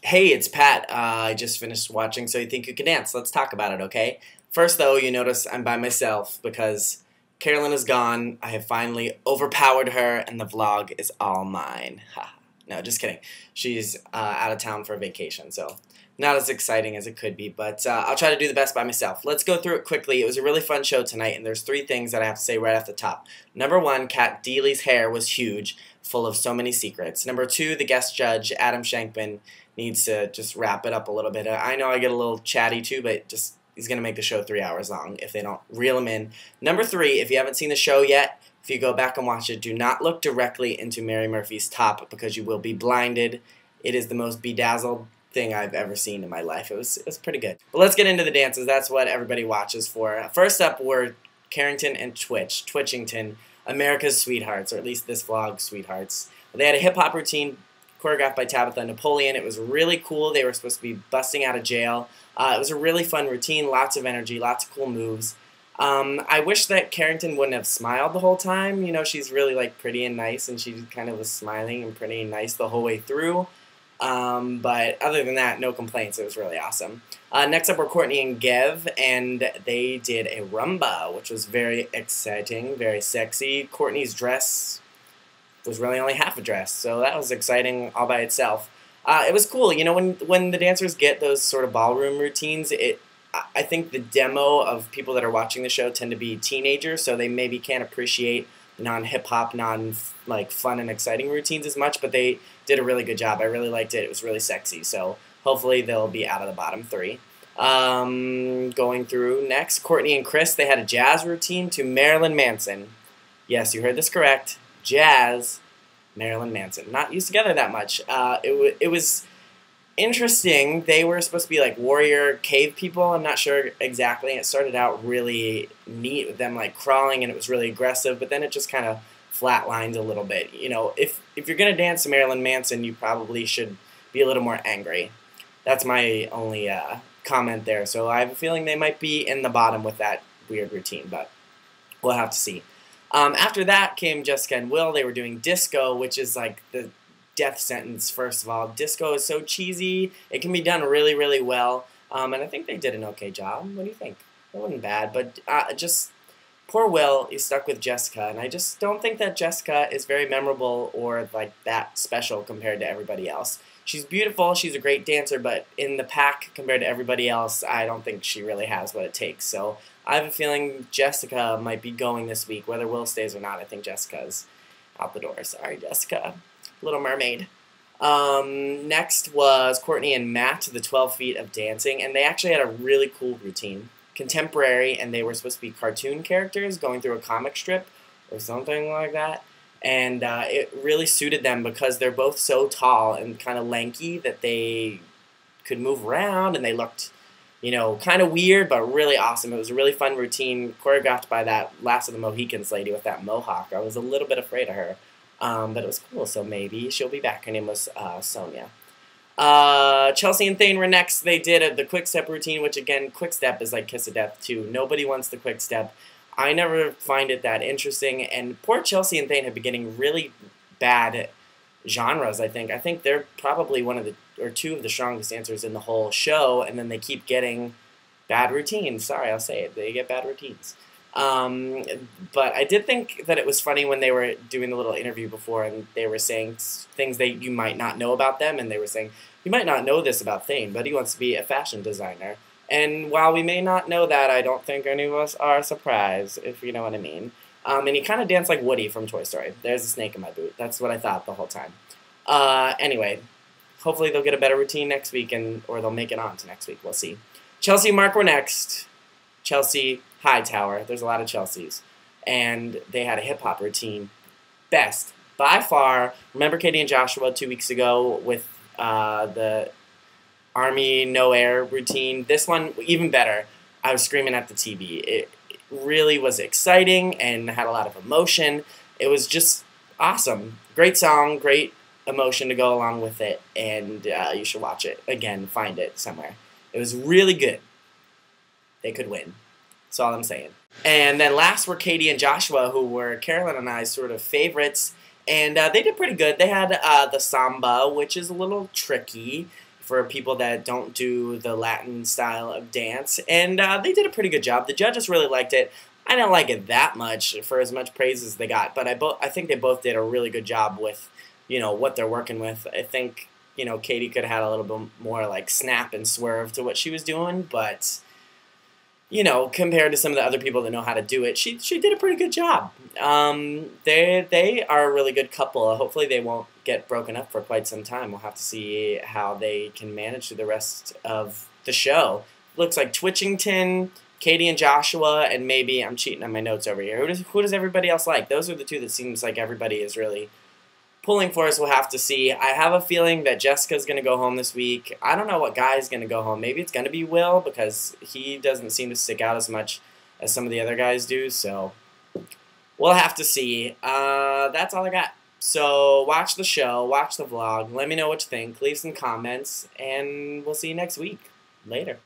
Hey, it's Pat. I just finished watching So You Think You Can Dance. Let's talk about it, okay? First, though, you notice I'm by myself because Carolyn is gone. I have finally overpowered her, and the vlog is all mine. Ha. No, just kidding. She's out of town for a vacation, so not as exciting as it could be, but I'll try to do the best by myself. Let's go through it quickly. It was a really fun show tonight, and there's three things that I have to say right off the top. Number one, Kat Deely's hair was huge, full of so many secrets. Number two, the guest judge, Adam Shankman, needs to just wrap it up a little bit. I know I get a little chatty too, but just he's going to make the show 3 hours long if they don't reel him in. Number three, if you haven't seen the show yet, if you go back and watch it, do not look directly into Mary Murphy's top because you will be blinded. It is the most bedazzled thing I've ever seen in my life. It was pretty good. But let's get into the dances. That's what everybody watches for. First up were Carrington and Twitchington, America's sweethearts, or at least this vlog's sweethearts. They had a hip-hop routine choreographed by Tabitha Napoleon. It was really cool. They were supposed to be busting out of jail. It was a really fun routine, lots of energy, lots of cool moves. I wish that Carrington wouldn't have smiled the whole time. You know, she's really like pretty and nice, and she kind of was smiling and pretty and nice the whole way through. But other than that, no complaints. It was really awesome. Next up were Courtney and Gev, and they did a rumba, which was very exciting, very sexy. Courtney's dress was really only half a dress, so that was exciting all by itself. It was cool, you know, when the dancers get those sort of ballroom routines, I think the demo of people that are watching the show tend to be teenagers, so they maybe can't appreciate non-hip-hop, like fun and exciting routines as much, but they did a really good job. I really liked it. It was really sexy, so hopefully they'll be out of the bottom three. Going through next, Courtney and Chris, they had a jazz routine to Marilyn Manson. Yes, you heard this correct. Jazz, Marilyn Manson. Not used together that much. It was interesting. They were supposed to be like warrior cave people. I'm not sure exactly. It started out really neat with them like crawling, and it was really aggressive, but then it just kind of flatlined a little bit. You know, if you're going to dance to Marilyn Manson, you probably should be a little more angry. That's my only comment there. So I have a feeling they might be in the bottom with that weird routine, but we'll have to see. After that came Jessica and Will. They were doing disco, which is like the death sentence, first of all. Disco is so cheesy. It can be done really, really well. And I think they did an okay job. What do you think? It wasn't bad, but just poor Will, he's stuck with Jessica. And I just don't think that Jessica is very memorable or like that special compared to everybody else. She's beautiful. She's a great dancer, but in the pack compared to everybody else, I don't think she really has what it takes. So I have a feeling Jessica might be going this week, whether Will stays or not. I think Jessica's out the door. Sorry, Jessica. Little Mermaid. Next was Courtney and Matt, the 12 Feet of Dancing, and they actually had a really cool routine. Contemporary, and they were supposed to be cartoon characters going through a comic strip or something like that. And it really suited them because they're both so tall and kind of lanky that they could move around, and they looked, you know, kind of weird, but really awesome. It was a really fun routine, choreographed by that Last of the Mohicans lady with that mohawk. I was a little bit afraid of her, but it was cool, so maybe she'll be back. Her name was Sonia. Chelsea and Thane were next. They did the quick step routine, which again, quick step is like kiss of death too. Nobody wants the quick step. I never find it that interesting, and poor Chelsea and Thane have been getting really bad genres, I think. I think they're probably one of the, or two of the strongest dancers in the whole show, and then they keep getting bad routines. Sorry, I'll say it. They get bad routines. But I did think that it was funny when they were doing the little interview before, and they were saying things that you might not know about them, and they were saying, you might not know this about Thane, but he wants to be a fashion designer. And while we may not know that, I don't think any of us are surprised, if you know what I mean. And he kind of danced like Woody from Toy Story. There's a snake in my boot. That's what I thought the whole time. Anyway, hopefully they'll get a better routine next week, or they'll make it on to next week. We'll see. Chelsea and Mark were next. Chelsea, Hightower. There's a lot of Chelseas. And they had a hip-hop routine. Best, by far. Remember Katie and Joshua 2 weeks ago with the Army No Air routine? This one, even better. I was screaming at the TV. It really was exciting and had a lot of emotion. It was just awesome. Great song, great emotion to go along with it, and you should watch it. Again, find it somewhere. It was really good. They could win. That's all I'm saying. And then last were Katie and Joshua, who were Carolyn and I's sort of favorites, and they did pretty good. They had the samba, which is a little tricky. for people that don't do the Latin style of dance, and they did a pretty good job. The judges really liked it. I didn't like it that much for as much praise as they got, but I think they both did a really good job with, what they're working with. I think, Katie could have had a little bit more like snap and swerve to what she was doing, but compared to some of the other people that know how to do it, she did a pretty good job. They are a really good couple. Hopefully they won't get broken up for quite some time. We'll have to see how they can manage through the rest of the show. Looks like Twitchington, Katie and Joshua, and maybe I'm cheating on my notes over here. Who does everybody else like? Those are the two that seems like everybody is really pulling for us. We'll have to see. I have a feeling that Jessica's going to go home this week. I don't know what guy's going to go home. Maybe it's going to be Will because he doesn't seem to stick out as much as some of the other guys do. So we'll have to see. That's all I got. So watch the show. Watch the vlog. Let me know what you think. Leave some comments. And we'll see you next week. Later.